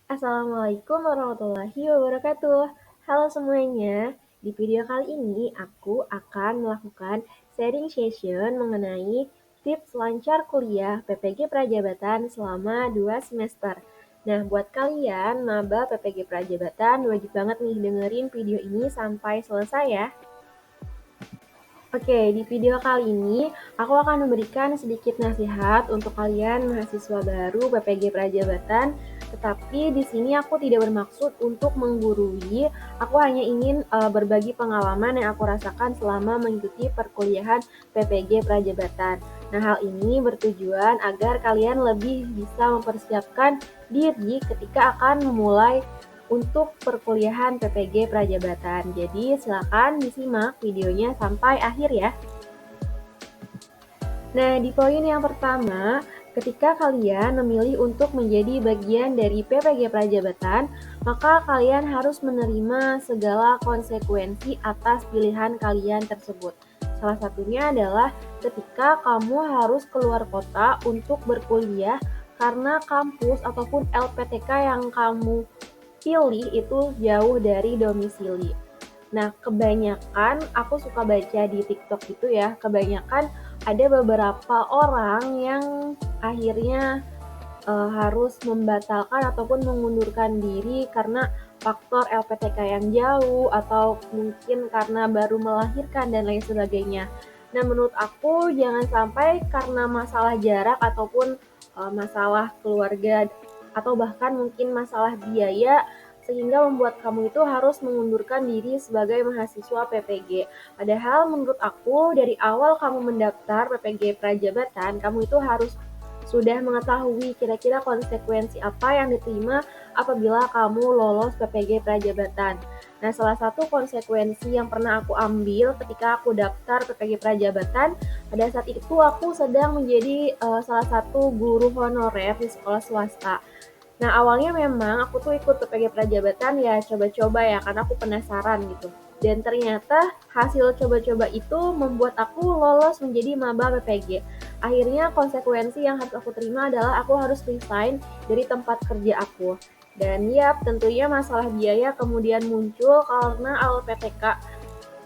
Assalamualaikum warahmatullahi wabarakatuh. Halo semuanya, di video kali ini aku akan melakukan sharing session mengenai tips lancar kuliah PPG Prajabatan selama 2 semester. Nah, buat kalian maba PPG Prajabatan wajib banget nih dengerin video ini sampai selesai ya. Oke, di video kali ini aku akan memberikan sedikit nasihat untuk kalian mahasiswa baru PPG Prajabatan, tetapi di sini aku tidak bermaksud untuk menggurui, aku hanya ingin berbagi pengalaman yang aku rasakan selama mengikuti perkuliahan PPG Prajabatan. Nah, hal ini bertujuan agar kalian lebih bisa mempersiapkan diri ketika akan memulai untuk perkuliahan PPG Prajabatan. Jadi silakan disimak videonya sampai akhir ya. Nah, di poin yang pertama, ketika kalian memilih untuk menjadi bagian dari PPG Prajabatan, maka kalian harus menerima segala konsekuensi atas pilihan kalian tersebut. Salah satunya adalah ketika kamu harus keluar kota untuk berkuliah karena kampus ataupun LPTK yang kamu pilih itu jauh dari domisili. Nah, kebanyakan aku suka baca di TikTok gitu ya, kebanyakan ada beberapa orang yang akhirnya harus membatalkan ataupun mengundurkan diri karena faktor LPTK yang jauh atau mungkin karena baru melahirkan dan lain sebagainya. Nah, menurut aku jangan sampai karena masalah jarak ataupun masalah keluarga atau bahkan mungkin masalah biaya sehingga membuat kamu itu harus mengundurkan diri sebagai mahasiswa PPG. Padahal menurut aku dari awal kamu mendaftar PPG Prajabatan, kamu itu harus sudah mengetahui kira-kira konsekuensi apa yang diterima apabila kamu lolos PPG Prajabatan. Nah, salah satu konsekuensi yang pernah aku ambil ketika aku daftar PPG Prajabatan, pada saat itu aku sedang menjadi salah satu guru honorer di sekolah swasta. Nah, awalnya memang aku tuh ikut PPG Prajabatan ya coba-coba ya karena aku penasaran gitu. Dan ternyata hasil coba-coba itu membuat aku lolos menjadi maba PPG. Akhirnya konsekuensi yang harus aku terima adalah aku harus resign dari tempat kerja aku. Dan ya tentunya masalah biaya kemudian muncul karena LPTK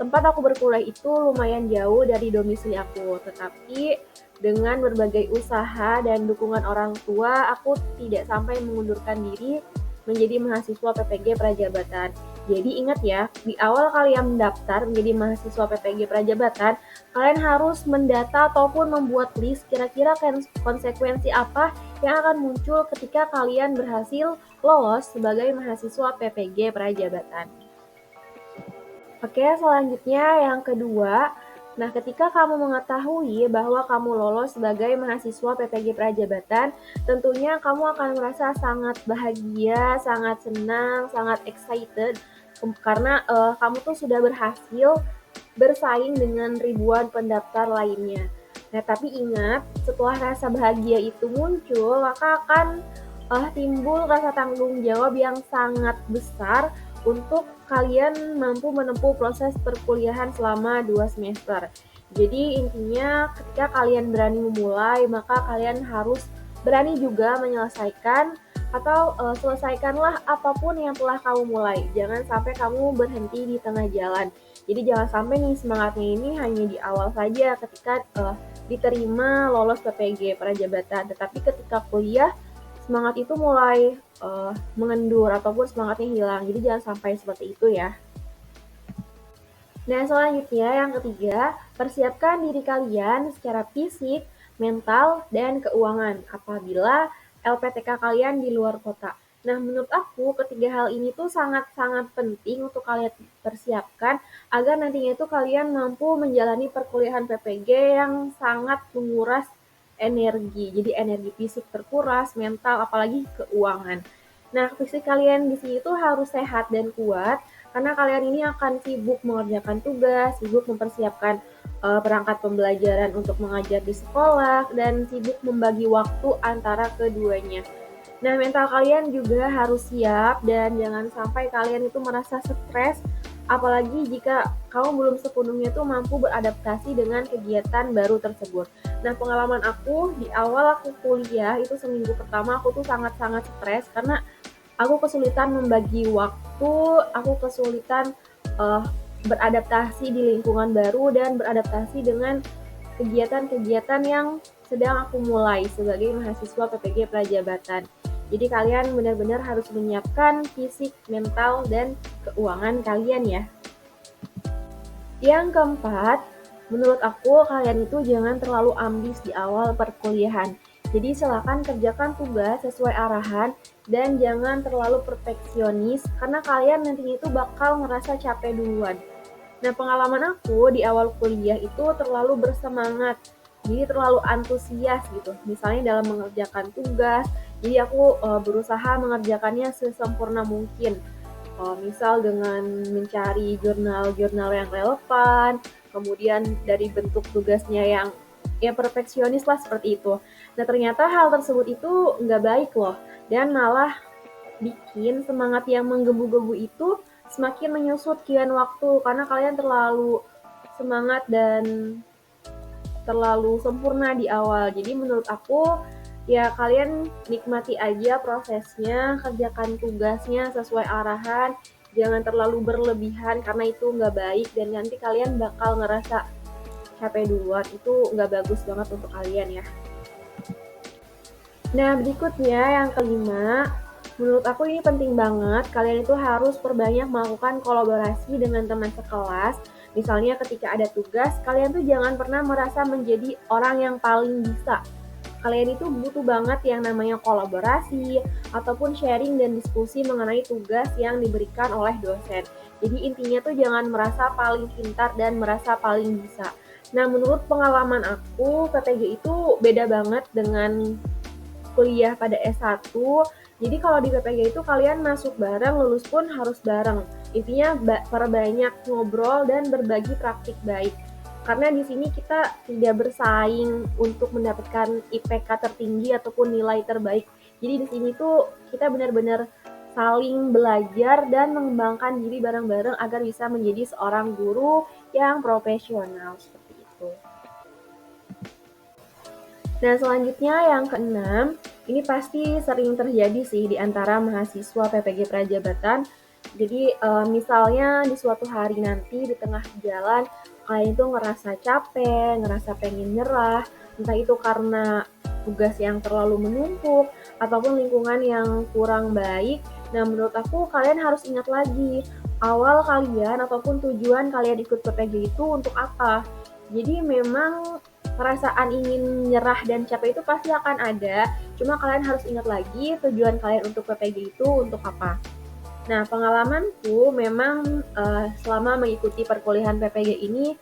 tempat aku berkuliah itu lumayan jauh dari domisili aku, tetapi dengan berbagai usaha dan dukungan orang tua, aku tidak sampai mengundurkan diri menjadi mahasiswa PPG Prajabatan. Jadi ingat ya, di awal kalian mendaftar menjadi mahasiswa PPG Prajabatan, kalian harus mendata ataupun membuat list kira-kira konsekuensi apa yang akan muncul ketika kalian berhasil lolos sebagai mahasiswa PPG Prajabatan. Oke, selanjutnya yang kedua, nah ketika kamu mengetahui bahwa kamu lolos sebagai mahasiswa PPG Prajabatan, tentunya kamu akan merasa sangat bahagia, sangat senang, sangat excited karena kamu tuh sudah berhasil bersaing dengan ribuan pendaftar lainnya. Nah, tapi ingat, setelah rasa bahagia itu muncul, maka akan timbul rasa tanggung jawab yang sangat besar untuk kalian mampu menempuh proses perkuliahan selama 2 semester. Jadi intinya ketika kalian berani memulai, maka kalian harus berani juga menyelesaikan atau selesaikanlah apapun yang telah kamu mulai. Jangan sampai kamu berhenti di tengah jalan. Jadi jangan sampai nih semangatnya ini hanya di awal saja ketika diterima lolos PPG Prajabatan, tetapi ketika kuliah semangat itu mulai mengendur ataupun semangatnya hilang. Jadi jangan sampai seperti itu ya. Nah, selanjutnya yang ketiga, persiapkan diri kalian secara fisik, mental, dan keuangan apabila LPTK kalian di luar kota. Nah, menurut aku ketiga hal ini tuh sangat-sangat penting untuk kalian persiapkan agar nantinya itu kalian mampu menjalani perkuliahan PPG yang sangat menguras energi. Jadi energi fisik terkuras, mental, apalagi keuangan. Nah, fisik kalian di sini tuh harus sehat dan kuat karena kalian ini akan sibuk mengerjakan tugas, sibuk mempersiapkan perangkat pembelajaran untuk mengajar di sekolah, dan sibuk membagi waktu antara keduanya. Nah, mental kalian juga harus siap dan jangan sampai kalian itu merasa stres, apalagi jika kamu belum sepenuhnya tuh mampu beradaptasi dengan kegiatan baru tersebut. Nah, pengalaman aku di awal aku kuliah itu seminggu pertama aku tuh sangat-sangat stres karena aku kesulitan membagi waktu, aku kesulitan beradaptasi di lingkungan baru dan beradaptasi dengan kegiatan-kegiatan yang sedang aku mulai sebagai mahasiswa PPG Prajabatan. Jadi kalian benar-benar harus menyiapkan fisik, mental, dan keuangan kalian ya. Yang keempat, menurut aku kalian itu jangan terlalu ambis di awal perkuliahan. Jadi silakan kerjakan tugas sesuai arahan dan jangan terlalu perfeksionis karena kalian nantinya itu bakal ngerasa capek duluan. Nah, pengalaman aku di awal kuliah itu terlalu bersemangat, jadi terlalu antusias gitu. Misalnya dalam mengerjakan tugas, jadi aku berusaha mengerjakannya sesempurna mungkin. Misal dengan mencari jurnal-jurnal yang relevan, kemudian dari bentuk tugasnya yang ya perfeksionis lah seperti itu. Nah, ternyata hal tersebut itu nggak baik loh, dan malah bikin semangat yang menggebu-gebu itu semakin menyusut kian waktu karena kalian terlalu semangat dan terlalu sempurna di awal. Jadi menurut aku ya kalian nikmati aja prosesnya, kerjakan tugasnya sesuai arahan, jangan terlalu berlebihan karena itu nggak baik dan nanti kalian bakal ngerasa capek duluan, itu nggak bagus banget untuk kalian ya. Nah, berikutnya yang kelima, menurut aku ini penting banget, kalian itu harus perbanyak melakukan kolaborasi dengan teman sekelas. Misalnya ketika ada tugas, kalian tuh jangan pernah merasa menjadi orang yang paling bisa. Kalian itu butuh banget yang namanya kolaborasi, ataupun sharing dan diskusi mengenai tugas yang diberikan oleh dosen. Jadi intinya tuh jangan merasa paling pintar dan merasa paling bisa. Nah, menurut pengalaman aku, PPG itu beda banget dengan kuliah pada S1. Jadi kalau di PPG itu kalian masuk bareng, lulus pun harus bareng. Intinya perbanyak ngobrol dan berbagi praktik baik. Karena di sini kita tidak bersaing untuk mendapatkan IPK tertinggi ataupun nilai terbaik. Jadi di sini tuh kita benar-benar saling belajar dan mengembangkan diri bareng-bareng agar bisa menjadi seorang guru yang profesional seperti itu. Nah, selanjutnya yang keenam, ini pasti sering terjadi sih di antara mahasiswa PPG Prajabatan. Jadi misalnya di suatu hari nanti di tengah jalan kalian itu ngerasa capek, ngerasa pengen nyerah, entah itu karena tugas yang terlalu menumpuk ataupun lingkungan yang kurang baik. Nah, menurut aku kalian harus ingat lagi awal kalian ataupun tujuan kalian ikut PPG itu untuk apa. Jadi memang perasaan ingin nyerah dan capek itu pasti akan ada, cuma kalian harus ingat lagi tujuan kalian untuk PPG itu untuk apa. Nah, pengalamanku memang selama mengikuti perkuliahan PPG ini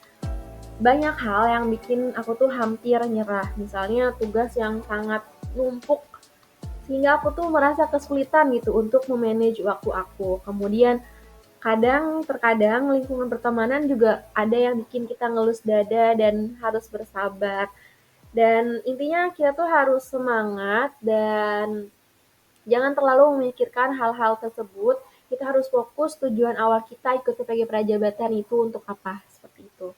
banyak hal yang bikin aku tuh hampir nyerah. Misalnya tugas yang sangat numpuk sehingga aku tuh merasa kesulitan gitu untuk memanage waktu aku. Kemudian terkadang lingkungan pertemanan juga ada yang bikin kita ngelus dada dan harus bersabar. Dan intinya kita tuh harus semangat dan jangan terlalu memikirkan hal-hal tersebut. Kita harus fokus tujuan awal kita ikut PPG Prajabatan itu untuk apa, seperti itu.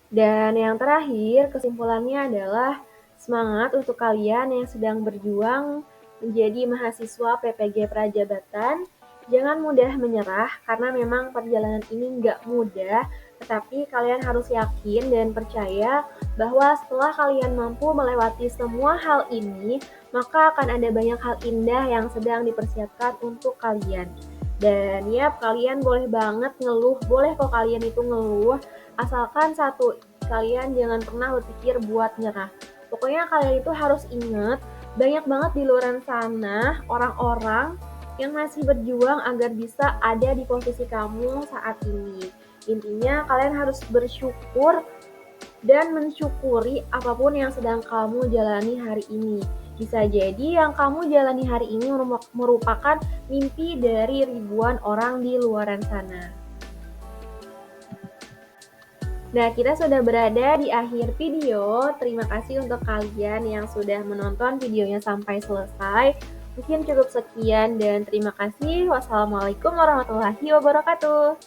Dan yang terakhir, kesimpulannya adalah semangat untuk kalian yang sedang berjuang menjadi mahasiswa PPG Prajabatan. Jangan mudah menyerah karena memang perjalanan ini nggak mudah, tetapi kalian harus yakin dan percaya bahwa setelah kalian mampu melewati semua hal ini, maka akan ada banyak hal indah yang sedang dipersiapkan untuk kalian. Dan ya, kalian boleh banget ngeluh, boleh kok kalian itu ngeluh, asalkan satu, kalian jangan pernah berpikir buat nyerah. Pokoknya kalian itu harus ingat, banyak banget di luar sana orang-orang yang masih berjuang agar bisa ada di posisi kamu saat ini. Intinya kalian harus bersyukur dan mensyukuri apapun yang sedang kamu jalani hari ini. Bisa jadi yang kamu jalani hari ini merupakan mimpi dari ribuan orang di luar sana. Nah, kita sudah berada di akhir video. Terima kasih untuk kalian yang sudah menonton videonya sampai selesai. Mungkin cukup sekian dan terima kasih. Wassalamualaikum warahmatullahi wabarakatuh.